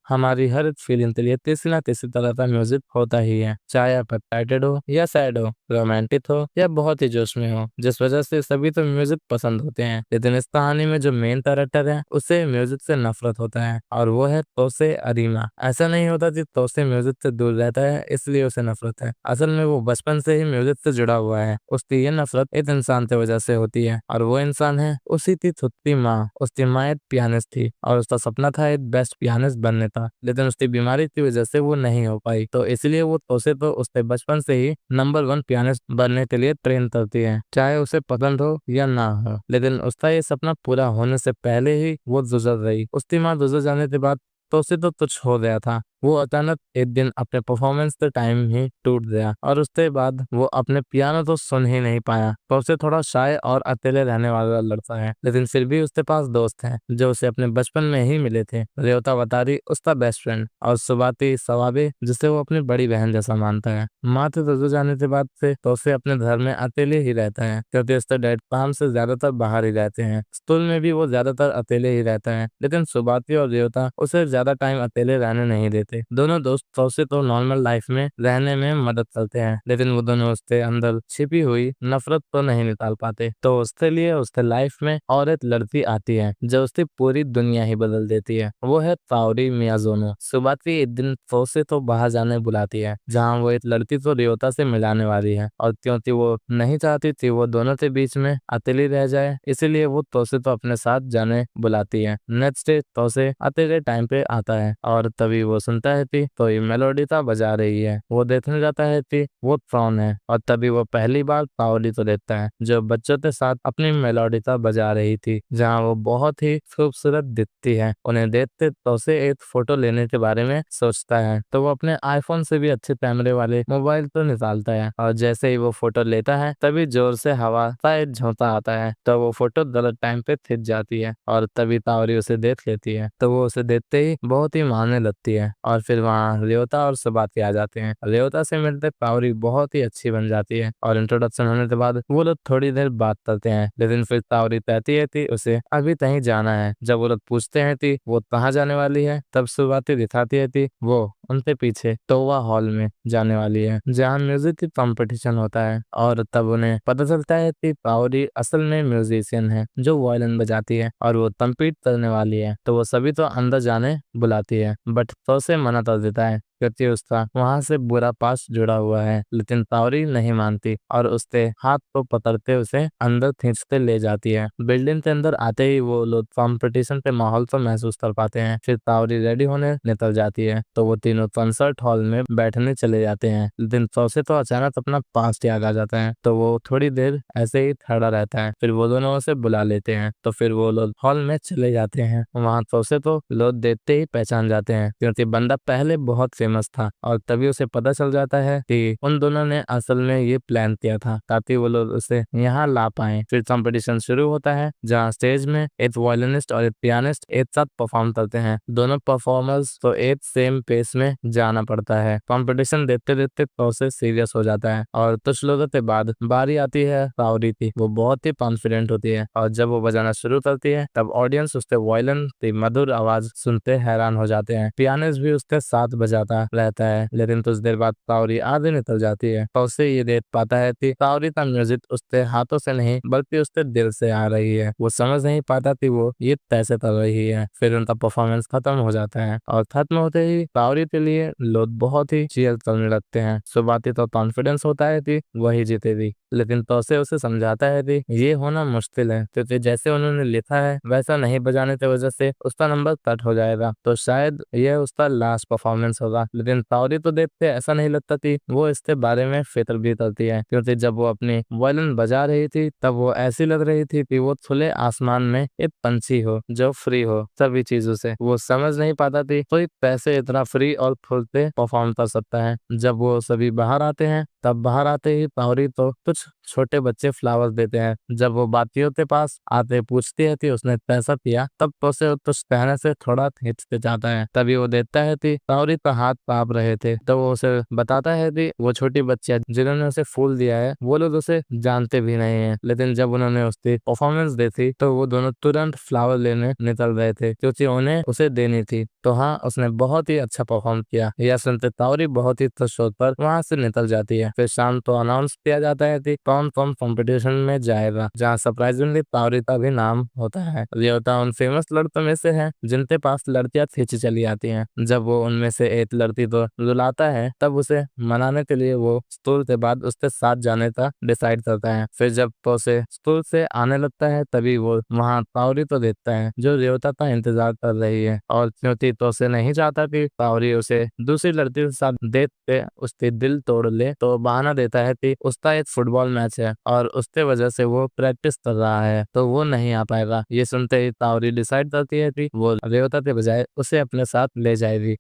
हमारी हर फीलिंग के लिए किसी ना किसी तरह का म्यूजिक होता ही है, चाहे आप एक्साइटेड हो या सैड हो, रोमांटिक हो या बहुत ही जोश में हो। जिस वजह से सभी तो म्यूजिक पसंद होते हैं, लेकिन इस कहानी में जो मेन कैरेक्टर है उसे म्यूजिक से नफरत होता है और वो है तोसे अरीमा। ऐसा नहीं होता कि तोसे म्यूजिक से दूर रहता है इसलिए उसे नफरत है, असल में वो बचपन से ही म्यूजिक से जुड़ा हुआ है। उसकी ये नफरत एक इंसान की वजह से होती है और वो इंसान है उसी की खुद की माँ। उसकी माँ एक पियानिस्ट थी और उसका सपना था एक बेस्ट पियानिस्ट बनने का, लेकिन उसकी बीमारी की वजह से वो नहीं हो पाई, तो इसलिए वो तोसे तो उससे बचपन से ही नंबर 1 पियानिस्ट बनने के लिए ट्रेन करती है, चाहे उसे पसंद हो या ना हो। लेकिन उसका ये सपना पूरा होने से पहले ही वो गुजर रही। उसकी माँ गुजर जाने के बाद तोसे तो कुछ हो गया था। वो अचानक एक दिन अपने परफॉर्मेंस के टाइम ही टूट गया और उसके बाद वो अपने पियानो तो सुन ही नहीं पाया। तो उसे थोड़ा शाय और अकेले रहने वाला लड़का है, लेकिन फिर भी उसके पास दोस्त हैं जो उसे अपने बचपन में ही मिले थे। रेवता वतारी उसका बेस्ट फ्रेंड और सुबाती सवाबे जिसे वो अपनी बड़ी बहन जैसा मानता है। माँ से रुजू जाने के बाद से तो उसे अपने घर में अकेले ही रहता है, क्योंकि उसके डैड काम से ज्यादातर बाहर ही रहते हैं। स्कूल में भी वो ज्यादातर अकेले ही रहता है, लेकिन सुबाती और रेवता उसे ज्यादा टाइम अकेले रहने नहीं देते। दोनों दोस्त तौसे तो नॉर्मल लाइफ में रहने में मदद करते हैं, लेकिन वो दोनों उसके अंदर छिपी हुई नफरत तो नहीं निकाल पाते। तो उसके लिए उसके लाइफ में और एक लड़की आती है जो उसकी पूरी दुनिया ही बदल देती है। वो है ताओरी मियाज़ोनो। सुबाती एक दिन तौसे तो बाहर जाने बुलाती है, जहाँ वो एक लड़की को रियोता से मिलाने वाली है, और क्योंकि वो नहीं चाहती थी वो दोनों के बीच में अकेली रह जाए, इसीलिए वो तौसे तो अपने साथ जाने बुलाती है। नेक्स्ट डे तौसे अकेले टाइम पे आता है और तभी वो सुनता है कि तो ये मेलोडिता बजा रही है। वो देखने जाता है कि वो कौन है, और तभी वो पहली बार पाओली तो देखता है जो बच्चों के साथ अपनी मेलोडिता बजा रही थी, जहाँ वो बहुत ही खूबसूरत दिखती है। उन्हें देखते तो उसे एक फोटो लेने के बारे में सोचता है, तो वो अपने आईफोन से भी अच्छे कैमरे वाले मोबाइल तो निकालता है, और जैसे ही वो फोटो लेता है तभी जोर से हवा का एक झोंका आता है, तो वो फोटो गलत टाइम पे खिंच जाती है और तभी तावरी उसे देख लेती है। तो वो उसे देखते ही बहुत ही मारने लगती है और फिर वहाँ रेवता और सुबाती आ जाते हैं। रेवता से मिलते तावरी बहुत ही अच्छी बन जाती है और इंट्रोडक्शन होने के बाद वो लोग थोड़ी देर बात करते हैं, लेकिन फिर तावरी कहती है कि उसे अभी कहीं जाना है। जब वो लोग पूछते हैं कि वो कहाँ जाने वाली है, तब सुबाती दिखाती है कि वो उनके पीछे टोवा हॉल में जाने वाली है, जहाँ म्यूजिक की कंपटीशन होता है। और तब उन्हें पता चलता है कि तावरी असल में म्यूजिशियन है जो वायलिन बजाती है और वो कम्पीट करने वाली है। तो वो सभी तो अंदर जाने बुलाती है, बट तो से मना कर देता है क्योंकि उसका वहां से बुरा पास जुड़ा हुआ है। लेकिन तावरी नहीं मानती और उसके हाथ को पकड़ते उसे अंदर खींचते ले जाती है। बिल्डिंग के अंदर आते ही वो लोग कंपटीशन के माहौल को महसूस कर पाते हैं। फिर तावरी रेडी होने निकल जाती है, तो वो तीनों कंसर्ट हॉल में बैठने चले जाते हैं। लेकिन तौसे तो अचानक अपना पास्ट याद आ जाता है, तो वो थोड़ी देर ऐसे ही खड़ा रहता है। फिर वो दोनों उसे बुला लेते हैं, तो फिर वो लोग हॉल में चले जाते हैं। वहाँ तौसे तो लोग देखते ही पहचान जाते हैं, क्योंकि बंदा पहले बहुत फेमस था, और तभी उसे पता चल जाता है कि उन दोनों ने असल में ये प्लान किया था ताकि वो लोग उसे यहाँ ला पाए। फिर कंपटीशन शुरू होता है, जहाँ स्टेज में एक वायलिनिस्ट और एक पियानिस्ट एक साथ परफॉर्म करते हैं। दोनों परफॉर्मर्स तो एक सेम पेस में जाना पड़ता है। कंपटीशन देखते देखते तौसे सीरियस हो जाता है, और कुछ लोगों के बाद बारी आती है तावरी की। वो बहुत ही कॉन्फिडेंट होती है, और जब वो बजाना शुरू करती है तब ऑडियंस उसके वायलिन की मधुर आवाज सुनते हैरान हो जाते हैं। पियानिस्ट भी उसके साथ बजाता रहता है, लेकिन कुछ देर बाद तावरी आगे निकल जाती है। तो उसे ये देख पाता है कि तावरी का म्यूजिक उसके हाथों से नहीं बल्कि उसके दिल से आ रही है। वो समझ नहीं पाता कि वो ये कैसे कर रही है। फिर उनका परफॉर्मेंस खत्म हो जाता है, और खत्म होते ही तावरी के लिए लोग बहुत ही चीयर करने लगते हैं। सुबाती तो कॉन्फिडेंस होता है कि वही जीतेगी, लेकिन तौसे उसे समझाता है कि ये होना मुश्किल है, क्योंकि जैसे उन्होंने लिखा है वैसा नहीं बजाने की वजह से उसका नंबर कट हो जाएगा, तो शायद यह उसका लास्ट परफॉर्मेंस होगा। लेकिन तावरी तो देखते ऐसा नहीं लगता कि वो इसके बारे में फिक्र भी करती है, क्योंकि जब वो अपनी वायलिन बजा रही थी तब वो ऐसी लग रही थी कि वो खुले आसमान में एक पंछी हो जो फ्री हो सभी चीजों से। वो समझ नहीं पाता थी कोई पैसे इतना फ्री और खुल से परफॉर्म कर सकता है। जब वो सभी बाहर आते हैं तब बाहर आते ही तावरी तो कुछ छोटे बच्चे फ्लावर्स देते हैं। जब वो बातियों के पास आते पूछती है कि उसने पैसा दिया, तब तो उसे कुछ कहने से थोड़ा हिचकिचाता है। तभी वो देखता है कि तावरी का हाथ कांप रहे थे, तो वो उसे बताता है कि वो छोटी बच्चियां जिन्होंने उसे फूल दिया है वो लोग उसे जानते भी नहीं है। लेकिन जब उन्होंने उसकी परफॉर्मेंस दी थी तो वो दोनों तुरंत फ्लावर लेने निकल रहे थे, क्योंकि उन्हें उसे देनी थी। तो हाँ, उसने बहुत ही अच्छा परफॉर्म किया। यह सुनते तावरी बहुत ही खुश होकर वहां से निकल जाती है। फिर शाम को अनाउंस किया जाता है कि कौन कौन कंपटीशन में जाएगा, जहाँ सरप्राइजिंगली तावरी का भी नाम होता है। ये होता उन फेमस लड़कों में से है जिनके पास लड़कियां खींची चली आती हैं। जब वो उनमें से एक लड़की को रुलाता है, तब उसे मनाने के लिए वो स्कूल के बाद उसके साथ जाने का डिसाइड करता है। फिर जब तो उसे स्कूल से आने लगता है, तभी वो वहाँ तावरी को देखता है जो रेवता का इंतजार कर रही है। और क्योंकि तो उसे नहीं चाहता कि तावरी उसे दूसरी लड़की के साथ देख के उसके दिल तोड़ ले, तो बहाना देता है कि उसका एक फुटबॉल मैच है और उसके वजह से वो प्रैक्टिस कर रहा है, तो वो नहीं आ पाएगा। ये सुनते ही तावरी डिसाइड करती है कि वो रेवता के बजाय उसे अपने साथ ले जाएगी।